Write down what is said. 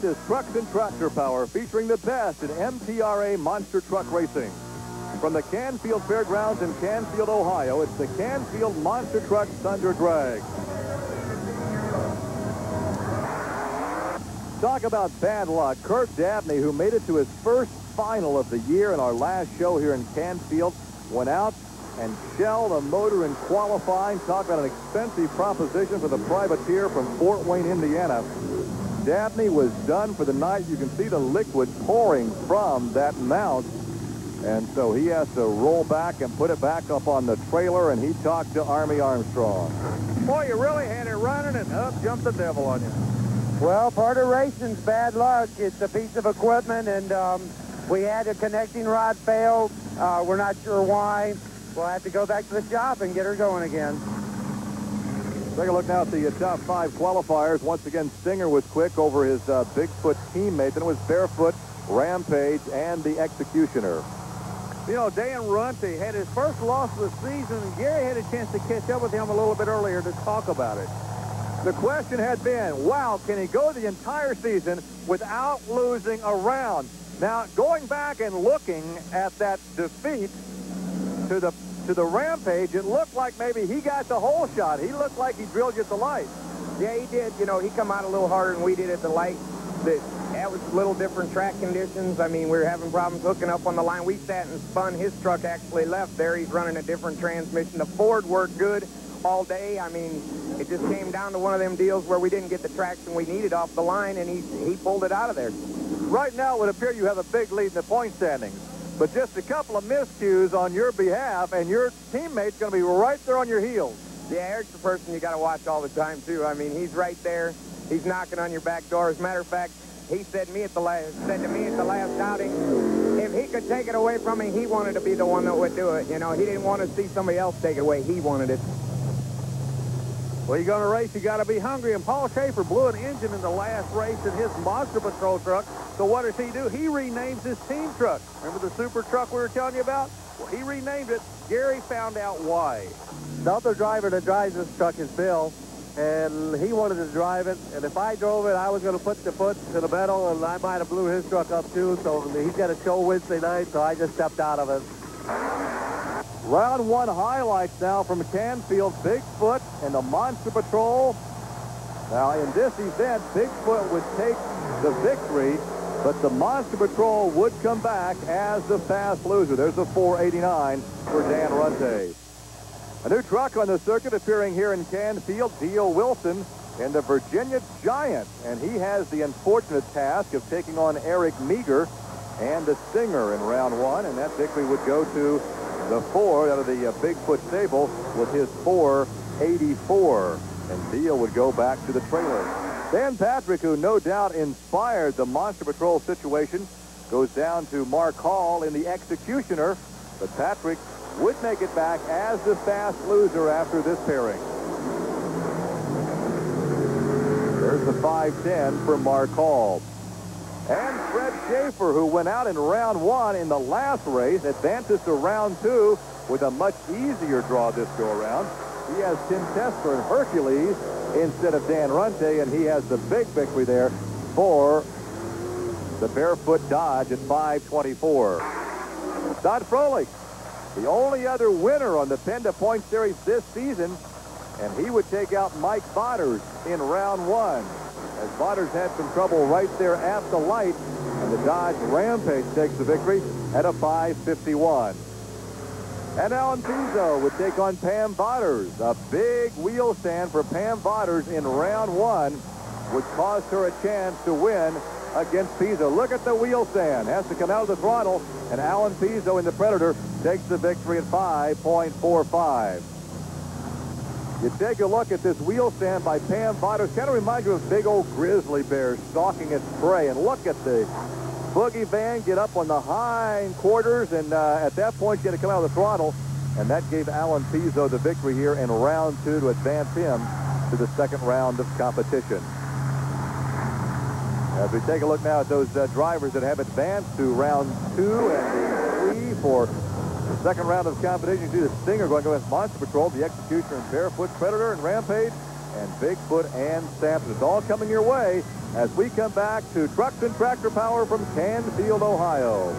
This is Trucks and Tractor Power, featuring the best in MTRA monster truck racing. From the Canfield Fairgrounds in Canfield, Ohio, it's the Canfield Monster Truck Thunder Drag. Talk about bad luck. Kurt Dabney, who made it to his first final of the year in our last show here in Canfield, went out and shelled a motor in qualifying. Talk about an expensive proposition for the privateer from Fort Wayne, Indiana. Dabney was done for the night. You can see the liquid pouring from that mount. And so he has to roll back and put it back up on the trailer, and he talked to Army Armstrong. Boy, you really had it running, and up jumped the devil on you. Well, part of racing's bad luck. It's a piece of equipment, and we had a connecting rod fail. We're not sure why. We'll have to go back to the shop and get her going again. Take a look now at the top 5 qualifiers. Once again, Stinger was quick over his Bigfoot teammate. Then it was Barefoot, Rampage, and the Executioner. You know, Dan Runte had his first loss of the season, and Gary had a chance to catch up with him a little bit earlier to talk about it. The question had been, wow, can he go the entire season without losing a round? Now, going back and looking at that defeat to the Rampage, it looked like maybe he got the whole shot. He looked like he drilled you at the light. Yeah, he did. You know, he come out a little harder than we did at the light. That was a little different track conditions. I mean, we were having problems hooking up on the line. We sat and spun. His truck actually left there. He's running a different transmission. The Ford worked good all day. I mean, it just came down to one of them deals where we didn't get the traction we needed off the line, and he pulled it out of there. Right now, it would appear you have a big lead in the point standings. But just a couple of miscues on your behalf, and your teammate's going to be right there on your heels. Yeah, Eric's the person you got to watch all the time, too. I mean, he's right there. He's knocking on your back door. As a matter of fact, he said to me at the last outing, if he could take it away from me, he wanted to be the one that would do it. You know, he didn't want to see somebody else take it away. He wanted it. Well, you're going to race, you got to be hungry. And Paul Schaefer blew an engine in the last race in his Monster Patrol truck. So what does he do? He renames his team truck. Remember the super truck we were telling you about? Well, he renamed it. Gary found out why. The other driver that drives this truck is Bill, and he wanted to drive it. And if I drove it, I was going to put the foot to the metal, and I might have blew his truck up too. So he's got a show Wednesday night, so I just stepped out of it. Round 1 highlights now from Canfield. Bigfoot and the Monster Patrol. Now, in this event, Bigfoot would take the victory, but the Monster Patrol would come back as the fast loser. There's a 489 for Dan Runte. A new truck on the circuit appearing here in Canfield, Dio Wilson in the Virginia Giant. And he has the unfortunate task of taking on Eric Meager and the Stinger in round 1. And that victory would go to the Ford out of the Bigfoot stable with his 484. And Dio would go back to the trailer. Dan Patrick, who no doubt inspired the Monster Patrol situation, goes down to Mark Hall in the Executioner. But Patrick would make it back as the fast loser after this pairing. There's the 510 for Mark Hall. And Fred Schaefer, who went out in round 1 in the last race, advances to round 2 with a much easier draw this go-around. He has Tim Tesler and Hercules instead of Dan Runte, and he has the big victory there for the Barefoot Dodge at 524. Todd Froelich, the only other winner on the Penda Point Series this season, and he would take out Mike Botters in round 1. As Botters had some trouble right there at the light, and the Dodge Rampage takes the victory at a 551. And Alan Pizzo would take on Pam Botters. A big wheel stand for Pam Botters in round 1 would cost her a chance to win against Pizzo. Look at the wheel stand. Has to come out of the throttle, and Alan Pizzo in the Predator takes the victory at 5.45. You take a look at this wheel stand by Pam Botters. Kind of reminds you of a big old grizzly bear stalking its prey. And look at the boogie van get up on the hind quarters, and at that point you had to come out of the throttle, and that gave Alan Pizzo the victory here in round 2 to advance him to the second round of competition. As we take a look now at those drivers that have advanced to round 2 and 3 for the second round of competition, you see the Stinger going against Monster Patrol, the Executioner and Barefoot, Predator and Rampage, and Bigfoot and Samson. It's all coming your way as we come back to Trucks and Tractor Power from Canfield, Ohio.